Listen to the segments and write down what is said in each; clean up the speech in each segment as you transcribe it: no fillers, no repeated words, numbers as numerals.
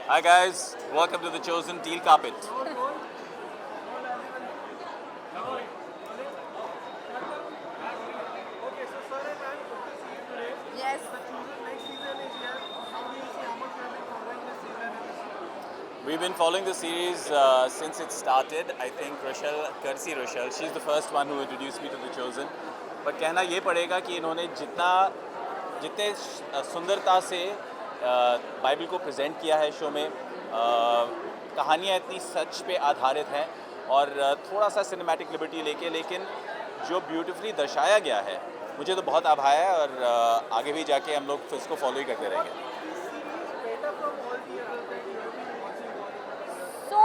Hi guys, welcome to the chosen teal carpet. Yes. We've been following the series since it started. I think Rochelle, courtesy Rochelle, she's the first one who introduced me to the chosen. But कहना ये पड़ेगा कि इन्होंने जितने सुंदरता से Bible को present किया है शो में, कहानियाँ इतनी सच पे आधारित हैं और थोड़ा सा सिनेमैटिक लिबर्टी लेके, लेकिन जो ब्यूटीफुली दर्शाया गया है, मुझे तो बहुत आभार है और आगे भी जाके हम लोग इसको फॉलो ही करते रहेंगे. So,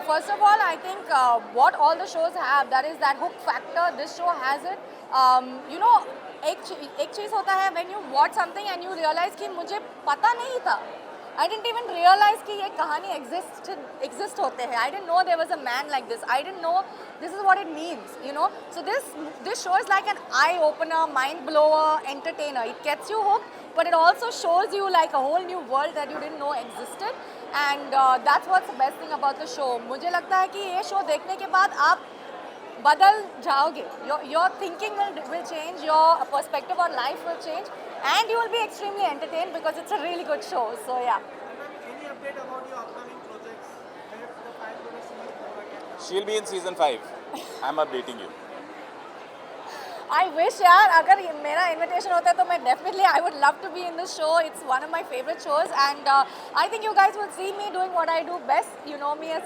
first of all, I think what all the shows have, that is that hook factor. This show has it. You know, एक चीज़ होता है when you watch something and you realize कि मुझे पता नहीं था. I didn't even realize कि ये कहानी exist होते हैं. I didn't know there was a man like this. I didn't know this is what it means. You know, so this show is like an eye opener, mind blower, entertainer. It gets you hooked, but it also shows you like a whole new world that you didn't know existed. And that's what's the best thing about the show. मुझे लगता है कि ये show देखने के बाद आप बदल जाओगे. Your thinking will change, your perspective on life will change, and you will be extremely entertained because it's a really good show. So yeah. Any update about your upcoming projects? When the fans gonna see you more again? She'll be in season 5. I'm updating you. I wish यार अगर मेरा invitation होता है तो मैं definitely I would love to be in this show. It's one of my favorite shows, and I think you guys will see me doing what I do best. You know me as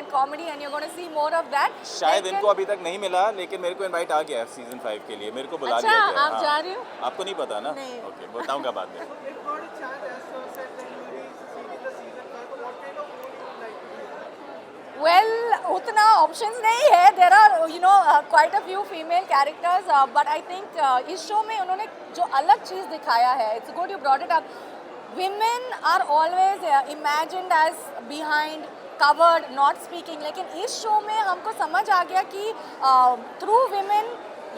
in comedy, and you're going to see more of that. शायद लेकिन- इनको अभी तक नहीं मिला, लेकिन मेरे को इनवाइट आ गया है सीजन 5 के लिए. मेरे को बुला अच्छा, लिया गया है. आप जा रही हो? आपको नहीं पता ना? नहीं. ओके, बताऊंगा बाद में. If not a chance, as Sir said, then you'll be seeing the season 5. What kind of role you would like to play? Well, उतना options नहीं है. There are quite a few female characters, but I think इस show में उन्होंने जो अलग चीज़ दिखाया है, it's good you brought it up. Women are always imagined as behind, covered, not speaking. लेकिन इस show में हमको समझ आ गया कि through women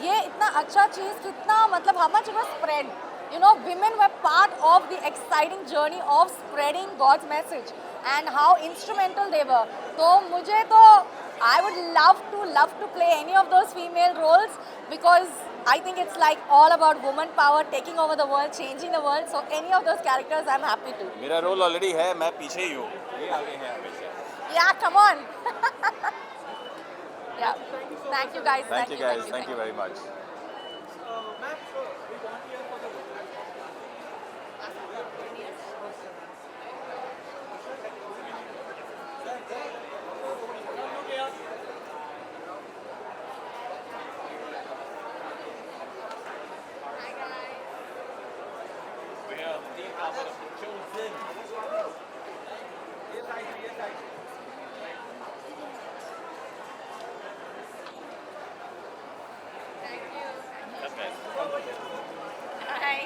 ये इतना अच्छा चीज़ कितना मतलब how much it was spread. You know, women were part of the exciting journey of spreading God's message and how instrumental they were. तो मुझे तो I would love to play any of those female roles because I think it's like all about woman power taking over the world, changing the world. So any of those characters I'm happy to. मेरा role already है, मैं पीछे ही हूँ. ये आगे हैं हमेशा. Yeah, come on. Yeah. Thank you guys. Thank you guys. Thank you very much. Ma'am, so we want to hear for the Hi.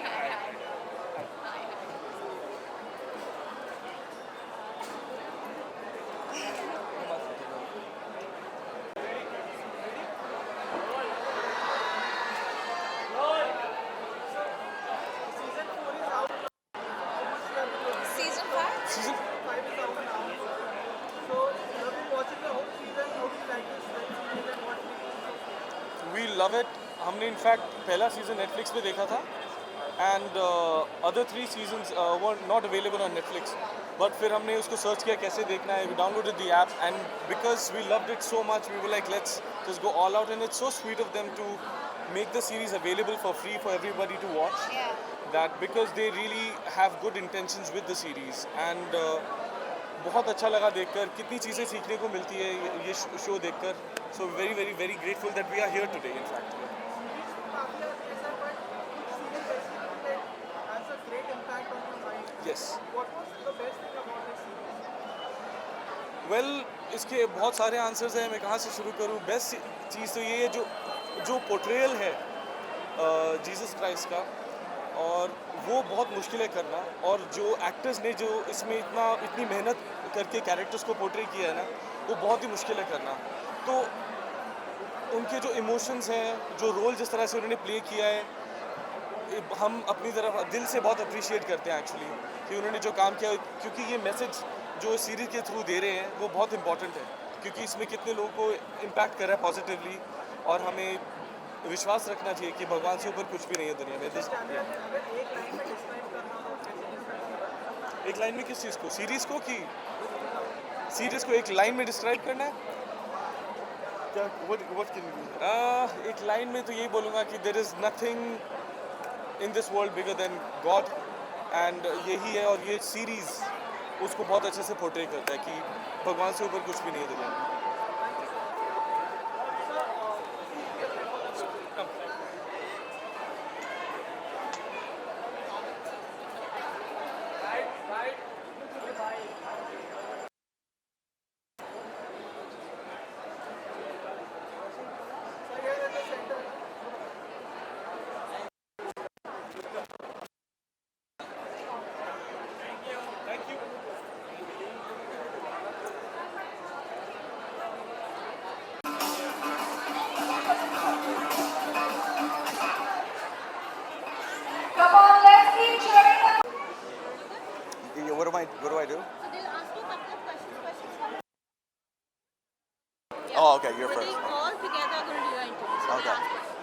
season 4 is out. How much you have been looking? Season 5? Season 5 is out now. So you have been watching the whole season. How do you like this series and what do you think? We love it. हमने in fact पहला season Netflix पे देखा था and other 3 seasons were not available on Netflix. But फिर हमने उसको search किया कैसे देखना है. We downloaded the app and because we loved it so much we were like let's just go all out. And it's so sweet of them to make the series available for free for everybody to watch. Yeah. That because they really have good intentions with the series and बहुत अच्छा लगा देखकर. कितनी चीज़ें सीखने को मिलती है ये शो देखकर. So very grateful that we are here today in fact. काफी ऐसा but series basically has a great impact on your mind. Yes. What was the best thing about this series? Well, इसके बहुत सारे answers हैं. मैं कहाँ से शुरू करूँ. बेस्ट चीज़ तो ये है जो पोर्ट्रेयल है जीसस क्राइस्ट का, और वो बहुत मुश्किल है करना. और जो एक्टर्स ने जो इसमें इतनी मेहनत करके कैरेक्टर्स को पोर्ट्रे किया है ना, वो बहुत ही मुश्किल है करना. तो उनके जो इमोशंस हैं, जो रोल जिस तरह से उन्होंने प्ले किया है, हम अपनी तरफ दिल से बहुत अप्रिशिएट करते हैं एक्चुअली कि उन्होंने जो काम किया, क्योंकि ये मैसेज जो सीरीज़ के थ्रू दे रहे हैं वो बहुत इंपॉर्टेंट है, क्योंकि इसमें कितने लोगों को इम्पैक्ट कर रहा है पॉजिटिवली, और हमें विश्वास रखना चाहिए कि भगवान से ऊपर कुछ भी नहीं है दुनिया में। अगर एक लाइन में डिस्क्राइब करना हो तो कैसे describe एक लाइन में किस चीज़ को, सीरीज़ को, कि सीरीज़ को एक लाइन में डिस्क्राइब करना है क्या? व्हाट कैन यू, एक लाइन में तो यही बोलूँगा कि there is nothing in this world bigger than God, and यही है, और ये सीरीज़ उसको बहुत अच्छे से पोर्ट्रे करता है कि भगवान से ऊपर कुछ भी नहीं है दुनिया में। So here at the center, thank you. Come on, let's keep cheering. What do I do? So they'll ask you a couple of questions. Oh, okay, you're But first. they all together are going to do your interview. So Okay. they'll ask questions.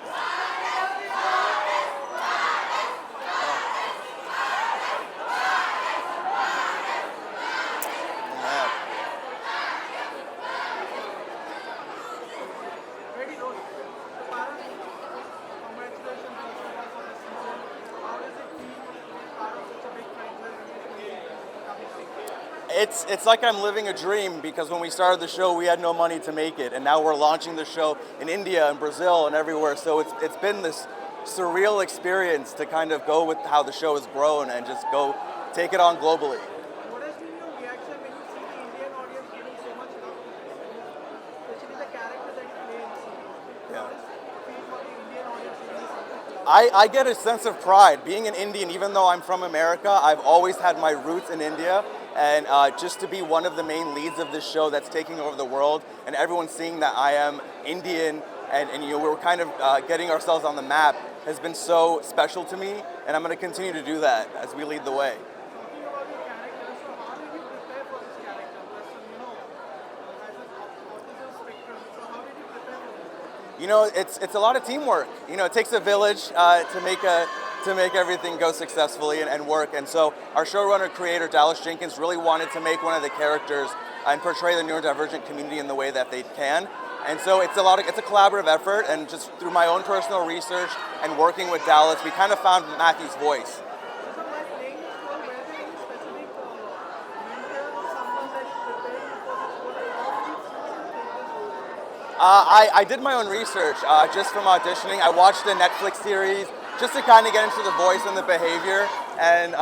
Yeah. ready roll. So Parag, congratulations first of all for the season. How does it feel to be part of such a big franchise? It's like I'm living a dream, because when we started the show, we had no money to make it, and now we're launching the show in India and Brazil and everywhere. So it's been this surreal experience to kind of go with how the show has grown and just go take it on globally. What has been your reaction when you see the Indian audience giving so much love to this series, especially the character that you play in the series? Yeah. How does it feel for the Indian audience giving you so much love? I get a sense of pride being an Indian, even though I'm from America. I've always had my roots in India, and just to be one of the main leads of this show that's taking over the world, and everyone seeing that I am Indian, and you know, we're kind of getting ourselves on the map, has been so special to me, and I'm going to continue to do that as we lead the way. Talking about your character, so how did you prepare for this character? Because, as an autism spectrum, so how did you prepare for this? You know, it's a lot of teamwork. You know, it takes a village to make everything go successfully and work. And so our showrunner creator Dallas Jenkins really wanted to make one of the characters and portray the neurodivergent community in the way that they can. And so it's a collaborative effort, and just through my own personal research and working with Dallas, we kind of found Matthew's voice. So while playing this role, were there any specific mentor or someone that you prepared you for this role, and how did you choose to take this role? I did my own research just from auditioning. I watched the Netflix series just to kind of get into the voice and the behavior, and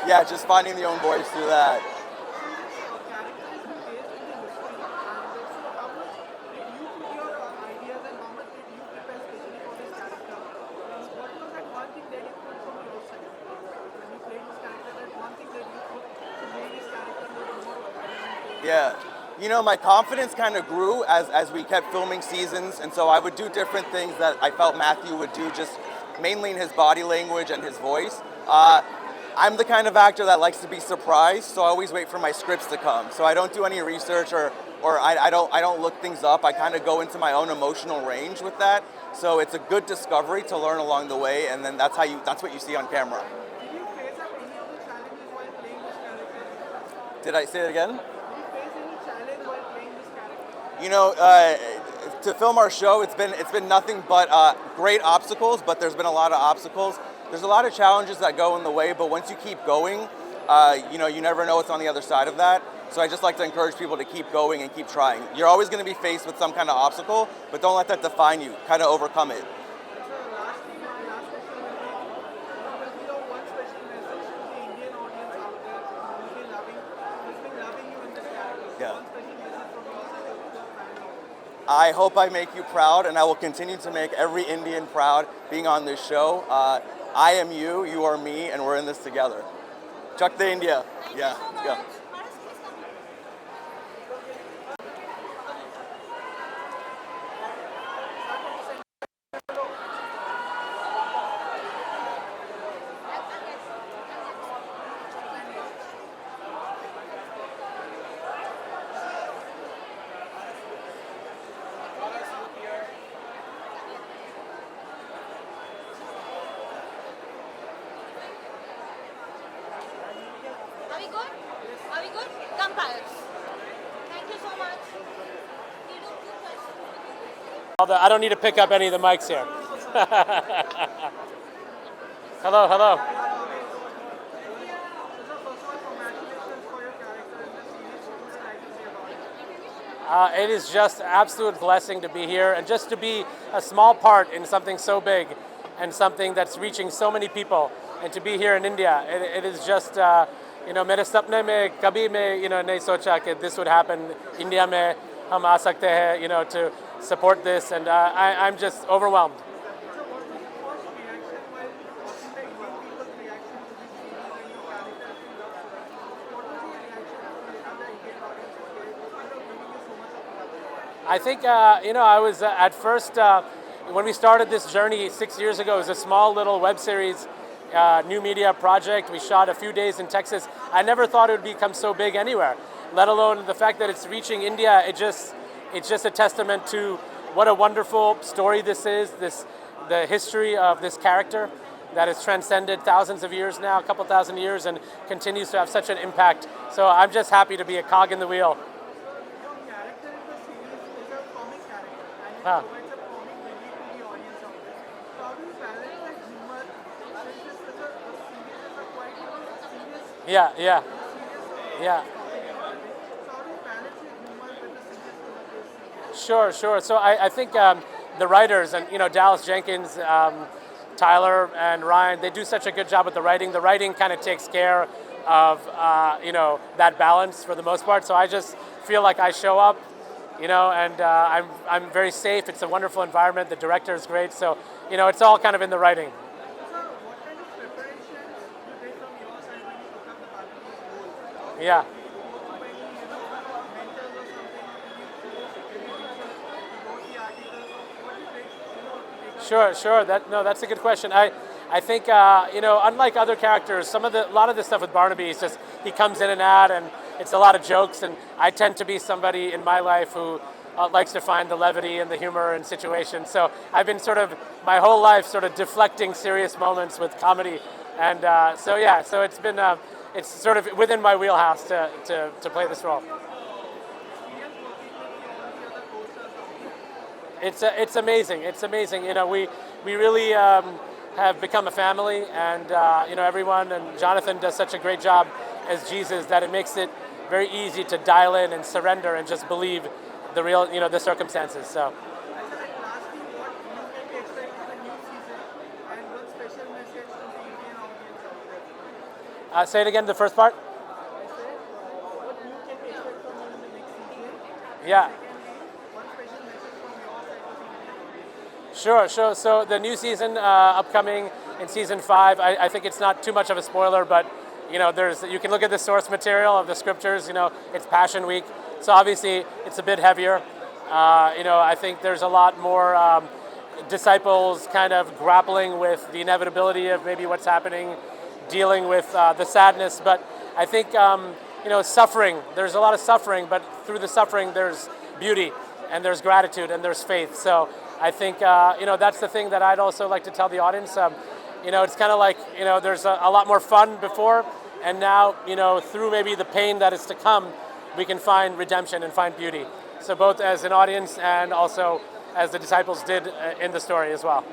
yeah, just finding the own voice through that. Yeah. You know, my confidence kind of grew as we kept filming seasons, and so I would do different things that I felt Matthew would do, just mainly in his body language and his voice. I'm the kind of actor that likes to be surprised, so I always wait for my scripts to come. So I don't do any research, or I don't look things up. I kind of go into my own emotional range with that. So it's a good discovery to learn along the way, and then that's what you see on camera. Did you face up any of the challenges while playing this character? Did I say it again? Did you face any challenge while playing this character? You know, to film our show, it's been nothing but great obstacles, but there's been a lot of obstacles. There's a lot of challenges that go in the way, but once you keep going, you know, you never know what's on the other side of that. So I just like to encourage people to keep going and keep trying. You're always going to be faced with some kind of obstacle, but don't let that define you. Kind of overcome it. So lastly, my last question will be your one special message to the Indian audience out there who's been loving you in this character. So Yeah. one special message from your side to the fan audience. I hope I make you proud, and I will continue to make every Indian proud being on this show. I am you, you are me, and we're in this together. Chak the India. Yeah, let's go. vampires. Thank you so much. We do two questions. Although I don't need to pick up any of the mics here. Hello, hello. So, first of all, congratulations for your character in the series. What would you like to say about it? It is just an absolute blessing to be here and just to be a small part in something so big and something that's reaching so many people. And to be here in India, it is just, मेरे सपने में कभी मैं, नहीं सोचा कि this would happen. India में हम आ सकते हैं, to support this, and I'm just overwhelmed. So, what was your first reaction while watching the Indian people's reaction to this series and your character as you love so much? What was your reaction to the Indian audience was giving you so much of love? I think, I was at first, when we started this journey 6 years ago, it was a small little web series, new media project. We shot a few days in Texas. I never thought it would become so big anywhere, let alone the fact that it's reaching India. It's just a testament to what a wonderful story this is, the history of this character that has transcended thousands of years now, a couple thousand years, and continues to have such an impact. So I'm just happy to be a cog in the wheel. Your character in the series is a comic character and it Huh. provides a comic relief to the audience out there. So how do you balance the humor since this is the series is a quite serious Yeah. serious Yeah. topic in a way. So how do you balance your humor with the seriousness of this series? Sure. So I think the writers and Dallas Jenkins, Tyler and Ryan, they do such a good job with the writing. The writing kind of takes care of that balance for the most part. So I just feel like I show up, and I'm very safe. It's a wonderful environment. The director is great. So it's all kind of in the writing. So what kind of preparations you did from your side when you took up the Barbie's role? Yeah. When you mentors or something, did you wrote the articles? What you did to take up Sure. That's a good question. I think unlike other characters, a lot of the stuff with Barnaby is just he comes in and out, and it's a lot of jokes. And I tend to be somebody in my life who likes to find the levity and the humor in situations. So I've been sort of my whole life sort of deflecting serious moments with comedy, and so it's been it's sort of within my wheelhouse to play this role. It's amazing. It's amazing. We really have become a family, and everyone, and Jonathan does such a great job as Jesus that it makes it very easy to dial in and surrender and just believe the real, the circumstances. So. Lastly, what you can expect from the new season and what special message to the Indian audience out there? Say it again, the first part. I said, what you can expect from you in the next season? Yeah. Secondly, one special message from your side to the Indian audience. Sure. So the new season upcoming in season 5, I think it's not too much of a spoiler, but you can look at the source material of the scriptures. It's Passion Week, so obviously it's a bit heavier. I think there's a lot more disciples kind of grappling with the inevitability of maybe what's happening, dealing with the sadness. But I think suffering. There's a lot of suffering, but through the suffering there's beauty, and there's gratitude, and there's faith. So I think that's the thing that I'd also like to tell the audience. It's kind of like there's a lot more fun before, and now through maybe the pain that is to come, we can find redemption and find beauty. So both as an audience and also as the disciples did in the story as well.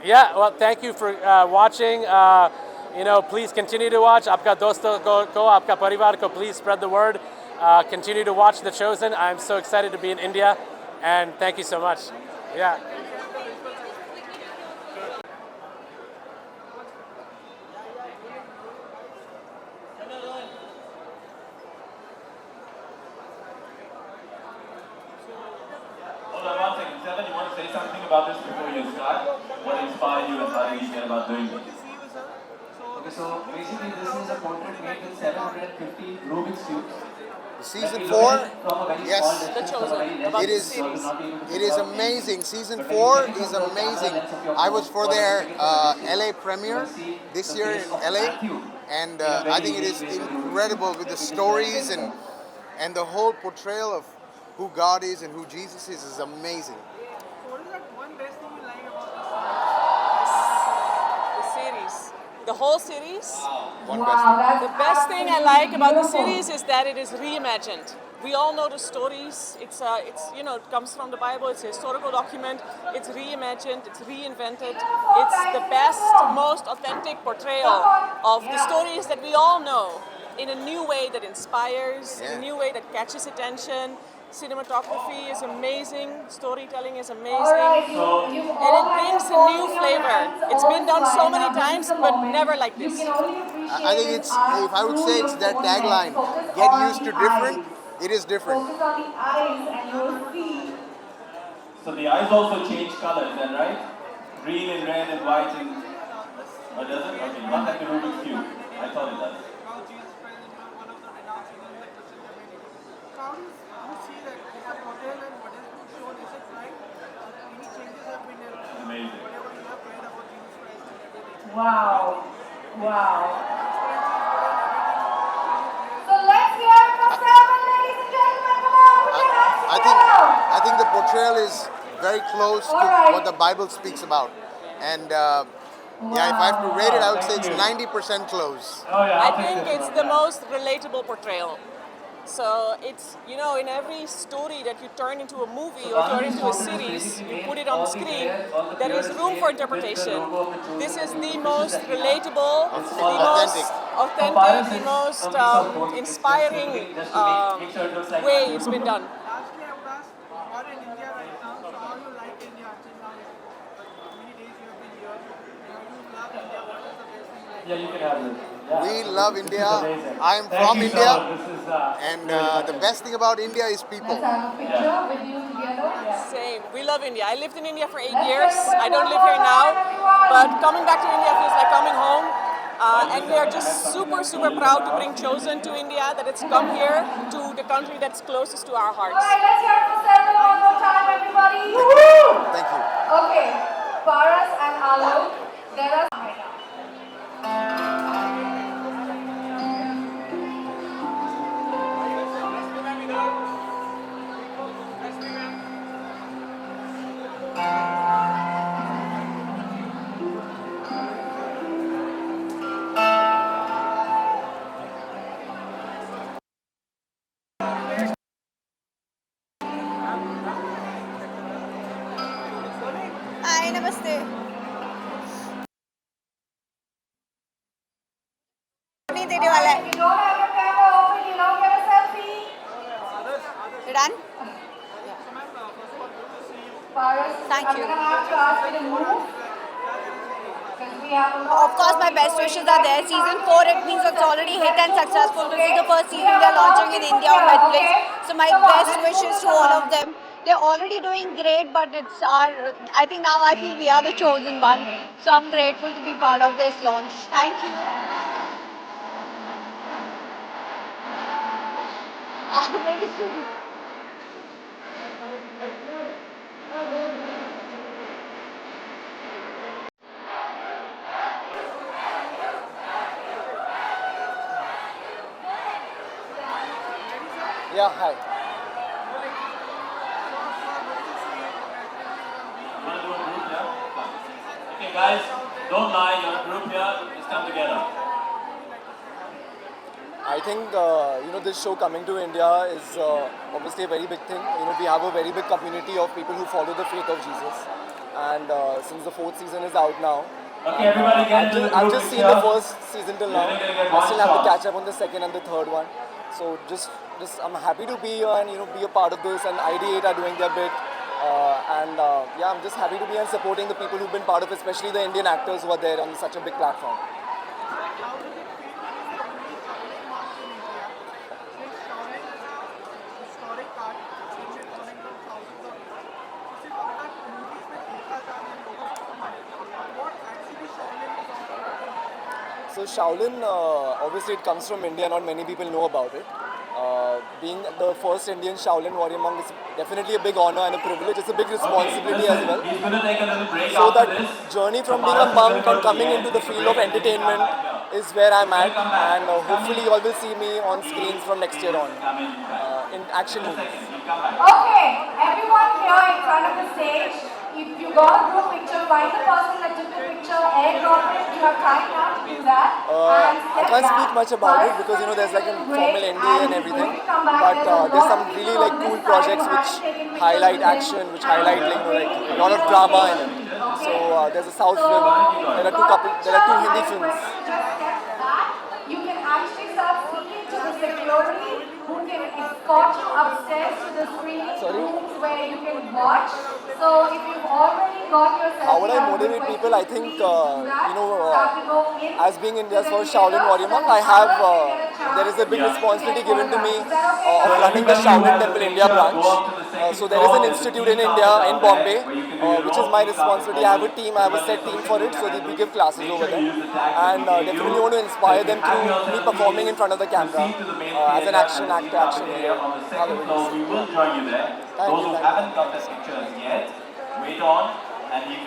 Yeah, well, thank you for watching. Please continue to watch. Aapka doston ko, aapka parivar ko, please spread the word. Continue to watch The Chosen. I'm so excited to be in India, and thank you so much. Yeah. Hold on one second. Seven, you want to say something about this before you start? What inspired you and how did you get about doing this? Okay, so basically this is a portrait made with 750 Rubik's cubes. Season 4, yes, It it is amazing. Season 4 is amazing. I was for their LA premiere this year in LA, and I think it is incredible with the stories and the whole portrayal of who God is and who Jesus is amazing. What is that one best thing you like about The series. The whole series. One best thing. The best thing I like about the series is that it is reimagined. We all know the stories. It's it comes from the Bible. It's a historical document. It's reimagined. It's reinvented. It's the best, most authentic portrayal of the stories that we all know in a new way that inspires, in a new way that catches attention. Cinematography is amazing, storytelling is amazing, and it brings a new flavor. It's been done so many times, but never like this. I think it's, if I would say, it's their tagline, get used to different, it is different. So the eyes also change colors, then, right? Green and red and white and... Oh, does it? Okay, not like the Rubik's Cube. I thought it does. Now Jesus Christ is one of the renowned figures in the Christian community. So how do you see that in the portrayal and what has been shown, is it right? Any changes have been made? Amazing. Whatever you have read about Jesus Christ and everything. Wow. Wow. So let's hear it for seven, ladies and gentlemen. Come on, put your hands together. I think the portrayal is very close to what the Bible speaks about. And yeah, if I have to rate it, I would say it's 90% close. I think it's the most relatable portrayal. So it's, in every story that you turn into a movie or turn into a series, you put it on the screen, there is room for interpretation. This is the most relatable, the most authentic, the most inspiring way it's been done. lastly, I would ask, you are in India right now, so how you like India until now? How many days you have been here? You love India, what is the best thing like? Yeah, you can have this. We love India. I am from India. And the best thing about India is people. Same. We love India. I lived in India for 8 years. I don't live here now, but coming back to India feels like coming home. And we are just super, super proud to bring Chosen to India, that it's come here to the country that's closest to our hearts. All right, let's hear it for seven one more time, everybody. Thank you. Okay, Paras and Alok, there are... Hi, namaste. नहीं देने वाला है. You don't have your camera open, you don't get a selfie. You done? Paras, Thank I'm you. gonna have to ask you to move. Because we have a lot Of course, my best wishes are there. Season 4, it means it's already hit and successful. This is the first season they're launching in India on Netflix. So my best wishes to all of them. They're already doing great, but I think now I feel we are the chosen one. So I'm grateful to be part of this launch. Thank you. Yeah, hi. Okay, guys, don't lie. You're a group here. Just come together. I think this show coming to India is obviously a very big thing. We have a very big community of people who follow the faith of Jesus, and since the 4th season is out now, Okay, everybody get into the I've group just seen picture. the first season till now. You're gonna get I one still have to shot. catch up on the second and the third one. So just I'm happy to be here and be a part of this. And ID8 are doing their bit, yeah, I'm just happy to be and supporting the people who've been part of it, especially the Indian actors who are there on such a big platform. How does it feel to be the only traveling march in India? Since traveling is a historic art, which is running from thousands of years. So सिर्फ अपना movies में देखा जाए या लोगों को समझ what actually Shaolin is all about. So Shaolin, obviously it comes from India, not many people know about it. Being the first Indian Shaolin warrior monk is definitely a big honor and a privilege. It's a big responsibility as well. He's going to take a little break So after that this. journey from being a monk and coming into the field of entertainment is where I'm at, and hopefully you all will see me on screens from next year on in action movies. Okay, everyone here in front of the stage, if you got a group picture, find the person that took the picture, airdrop it. You have time now to do that. And I can't speak much about it because there's like a formal NDA and everything. But there's some really like cool projects which highlight action, which highlight like a lot of drama in it. So there's a South film. There are two Hindi films. You can actually start speaking to the security who can escort you upstairs to the screening rooms where you can watch. So if you've already got your How would I motivate people? I think, as being India's first Shaolin warrior monk, there is a big responsibility given to me of running the Shaolin Temple India branch. So there is an institute in India, in Bombay, which is my responsibility. I have a team, I have a set team for it, so we give classes over there. And definitely want to inspire them through me performing in front of the camera as an action actor. So we will join you there. Those who haven't got the pictures yet, wait on and you come.